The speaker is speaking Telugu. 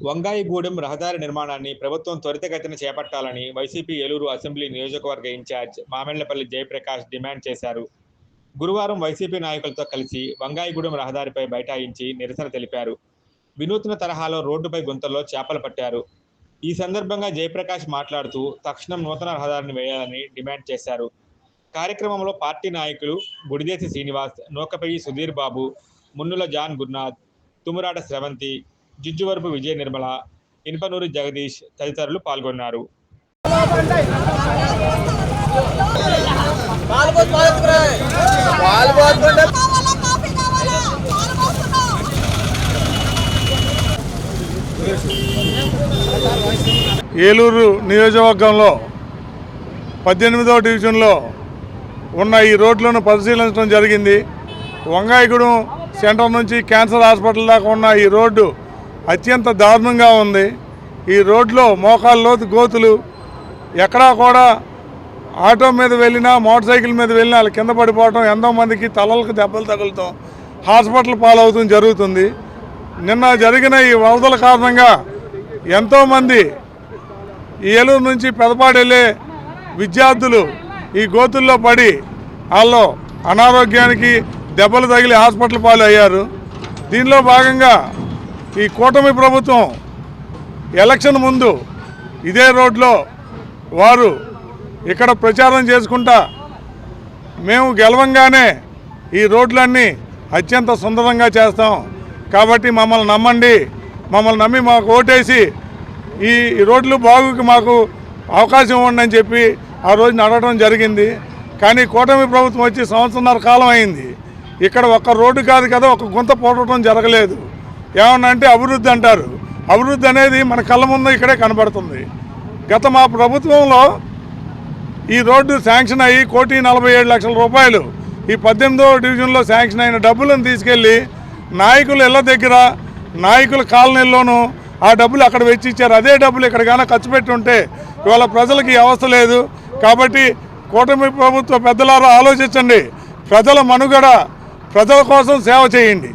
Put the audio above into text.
వంగాయిగూడెం రహదారి నిర్మాణాన్ని ప్రభుత్వం త్వరితగతిన చేపట్టాలని వైసీపీ ఏలూరు అసెంబ్లీ నియోజకవర్గ ఇన్ఛార్జ్ మామిళ్లపల్లి జయప్రకాష్ డిమాండ్ చేశారు. గురువారం వైసీపీ నాయకులతో కలిసి వంగాయిగూడెం రహదారిపై బైఠాయించి నిరసన తెలిపారు. వినూత్న తరహాలో రోడ్డుపై గుంతల్లో చేపలు పట్టారు. ఈ సందర్భంగా జయప్రకాష్ మాట్లాడుతూ తక్షణం నూతన రహదారిని వేయాలని డిమాండ్ చేశారు. కార్యక్రమంలో పార్టీ నాయకులు గుడిదేశి శ్రీనివాస్, నూకపల్లి సుధీర్ బాబు, మున్నుల జాన్ గురునాథ్, తుమురాట స్రవంతి, జిజ్జువరపు విజయ నిర్మల, ఇనుపనూరి జగదీష్ తదితరులు పాల్గొన్నారు. ఏలూరు నియోజకవర్గంలో 18వ డివిజన్లో ఉన్న ఈ రోడ్లను పరిశీలించడం జరిగింది. వంగాయిగూడెం సెంటర్ నుంచి క్యాన్సర్ హాస్పిటల్ దాకా ఉన్న ఈ రోడ్డు అత్యంత దారుణంగా ఉంది. ఈ రోడ్లో మోకాళ్ళ లోతు గోతులు, ఎక్కడా కూడా ఆటో మీద వెళ్ళినా మోటార్ సైకిల్ మీద వెళ్ళినా వాళ్ళు కింద పడిపోవటం, ఎంతోమందికి తలలకు దెబ్బలు తగులుతాం, హాస్పిటల్ పాలవుతాం జరుగుతుంది. నిన్న జరిగిన ఈ వరదల కారణంగా ఎంతోమంది ఏలూరు నుంచి పెదపాడు వెళ్ళే విద్యార్థులు ఈ గోతుల్లో పడి వాళ్ళు అనారోగ్యానికి దెబ్బలు తగిలి హాస్పిటల్ పాలు అయ్యారు. దీనిలో భాగంగా ఈ కూటమి ప్రభుత్వం ఎలక్షన్ ముందు ఇదే రోడ్లో వారు ఇక్కడ ప్రచారం చేసుకుంటా మేము గెలవంగానే ఈ రోడ్లన్నీ అత్యంత సుందరంగా చేస్తాం, కాబట్టి మమ్మల్ని నమ్మండి, మమ్మల్ని నమ్మి మాకు ఓటేసి ఈ రోడ్లు బాగుకి మాకు అవకాశం ఇవ్వండి అని చెప్పి ఆ రోజు నడవడం జరిగింది. కానీ కూటమి ప్రభుత్వం వచ్చి సంవత్సరన్నర కాలం అయింది. ఇక్కడ ఒక్క రోడ్డు కాదు కదా, ఒక గుంత పోవడం జరగలేదు. ఏమన్నంటే అభివృద్ధి అంటారు. అభివృద్ధి అనేది మన కళ్ళ ముందు ఇక్కడే కనబడుతుంది. గత మా ప్రభుత్వంలో ఈ రోడ్డు శాంక్షన్ అయ్యి 1,47,00,000 రూపాయలు ఈ 18వ డివిజన్లో శాంక్షన్ అయిన డబ్బులను తీసుకెళ్ళి నాయకుల ఇళ్ల దగ్గర, నాయకుల కాలనీల్లోనూ ఆ డబ్బులు అక్కడ వెచ్చిచ్చారు. అదే డబ్బులు ఇక్కడ కానీ ఖర్చు పెట్టి ఉంటే ఇవాళ ప్రజలకు ఈ అవస్థ లేదు. కాబట్టి కూటమి ప్రభుత్వ పెద్దలారా ఆలోచించండి, ప్రజల మనుగడ, ప్రజల కోసం సేవ చేయండి.